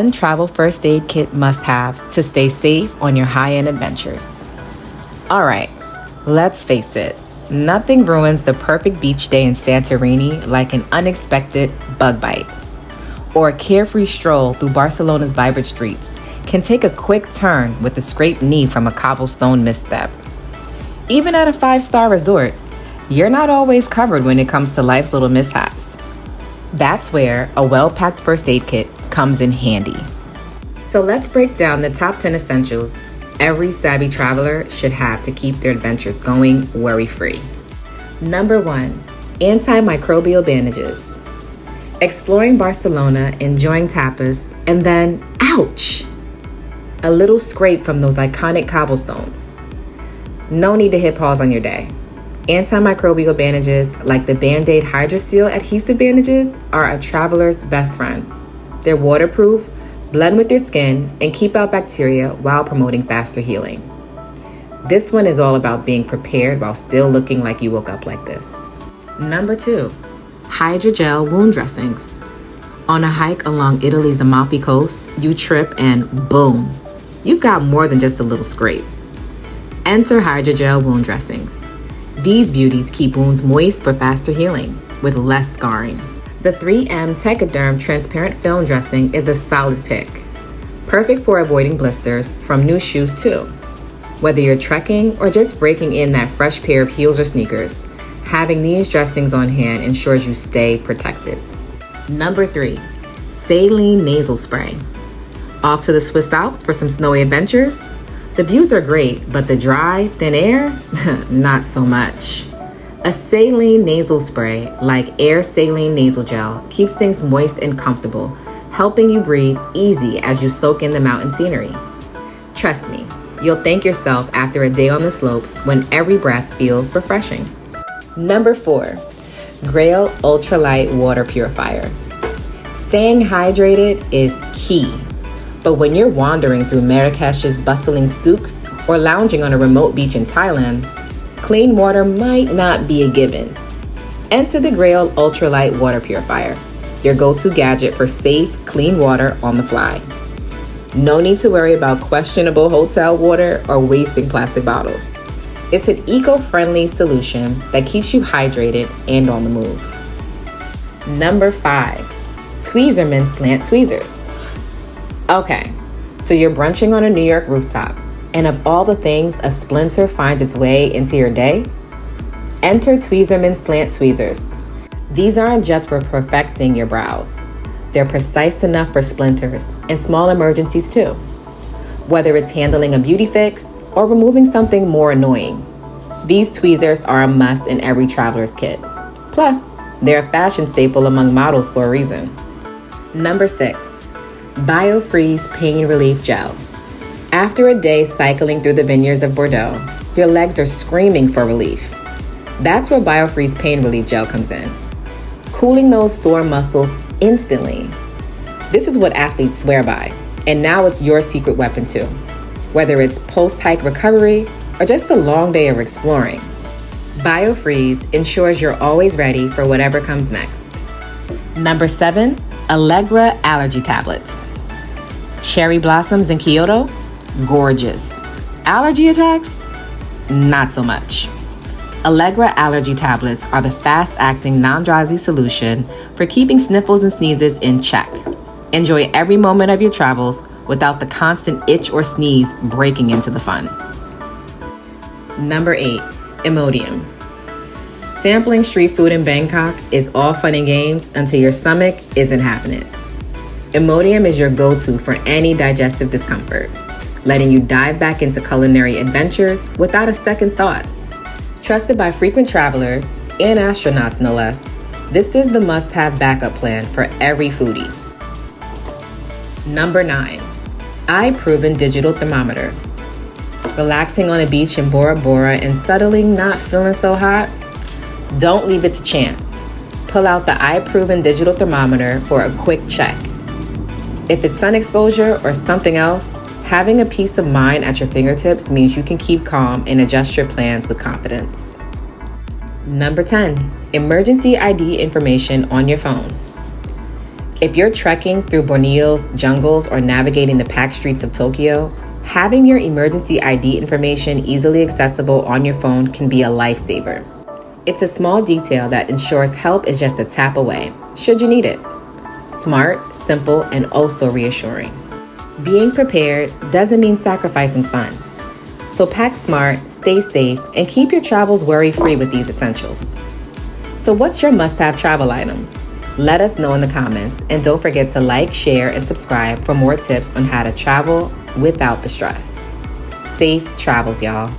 10 travel first aid kit must-haves to stay safe on your high-end adventures. All right, let's face it, nothing ruins the perfect beach day in Santorini like an unexpected bug bite. Or a carefree stroll through Barcelona's vibrant streets can take a quick turn with a scraped knee from a cobblestone misstep. Even at a 5-star resort, you're not always covered when it comes to life's little mishaps. That's where a well-packed first aid kit comes in handy. So let's break down the top 10 essentials every savvy traveler should have to keep their adventures going worry-free. Number 1, antimicrobial bandages. Exploring Barcelona, enjoying tapas, and then, ouch! A little scrape from those iconic cobblestones. No need to hit pause on your day. Antimicrobial bandages, like the Band-Aid Hydroseal adhesive bandages, are a traveler's best friend. They're waterproof, blend with your skin, and keep out bacteria while promoting faster healing. This one is all about being prepared while still looking like you woke up like this. Number 2, hydrogel wound dressings. On a hike along Italy's Amalfi Coast, you trip and boom, you've got more than just a little scrape. Enter hydrogel wound dressings. These beauties keep wounds moist for faster healing with less scarring. The 3M Tegaderm transparent film dressing is a solid pick. Perfect for avoiding blisters from new shoes too. Whether you're trekking or just breaking in that fresh pair of heels or sneakers, having these dressings on hand ensures you stay protected. Number 3, saline nasal spray. Off to the Swiss Alps for some snowy adventures? The views are great, but the dry, thin air? Not so much. A saline nasal spray, like Air Saline Nasal Gel, keeps things moist and comfortable, helping you breathe easy as you soak in the mountain scenery. Trust me, you'll thank yourself after a day on the slopes when every breath feels refreshing. Number 4, Grail Ultralight Water Purifier. Staying hydrated is key. But when you're wandering through Marrakesh's bustling souks or lounging on a remote beach in Thailand, clean water might not be a given. Enter the Grail Ultralight Water Purifier, your go-to gadget for safe, clean water on the fly. No need to worry about questionable hotel water or wasting plastic bottles. It's an eco-friendly solution that keeps you hydrated and on the move. Number 5, Tweezerman Slant Tweezers. Okay, so you're brunching on a New York rooftop, and of all the things a splinter finds its way into your day, enter Tweezerman Slant Tweezers. These aren't just for perfecting your brows. They're precise enough for splinters and small emergencies too. Whether it's handling a beauty fix or removing something more annoying, these tweezers are a must in every traveler's kit. Plus, they're a fashion staple among models for a reason. Number 6, BioFreeze Pain Relief Gel. After a day cycling through the vineyards of Bordeaux, your legs are screaming for relief. That's where BioFreeze Pain Relief Gel comes in, cooling those sore muscles instantly. This is what athletes swear by, and now it's your secret weapon too. Whether it's post-hike recovery or just a long day of exploring, BioFreeze ensures you're always ready for whatever comes next. Number 7, Allegra Allergy Tablets. Cherry blossoms in Kyoto? Gorgeous. Allergy attacks? Not so much. Allegra Allergy Tablets are the fast-acting, non-drowsy solution for keeping sniffles and sneezes in check. Enjoy every moment of your travels without the constant itch or sneeze breaking into the fun. Number 8, Imodium. Sampling street food in Bangkok is all fun and games until your stomach isn't having it. Imodium is your go-to for any digestive discomfort, letting you dive back into culinary adventures without a second thought. Trusted by frequent travelers and astronauts no less, this is the must-have backup plan for every foodie. Number 9, eye-proven digital thermometer. Relaxing on a beach in Bora Bora and suddenly not feeling so hot? Don't leave it to chance. Pull out the eye-proven digital thermometer for a quick check. If it's sun exposure or something else, having a peace of mind at your fingertips means you can keep calm and adjust your plans with confidence. Number 10, emergency ID information on your phone. If you're trekking through Borneo's jungles or navigating the packed streets of Tokyo, having your emergency ID information easily accessible on your phone can be a lifesaver. It's a small detail that ensures help is just a tap away, should you need it. Smart, simple, and also reassuring. Being prepared doesn't mean sacrificing fun. So pack smart, stay safe, and keep your travels worry-free with these essentials. So what's your must-have travel item? Let us know in the comments, and don't forget to like, share, and subscribe for more tips on how to travel without the stress. Safe travels, y'all.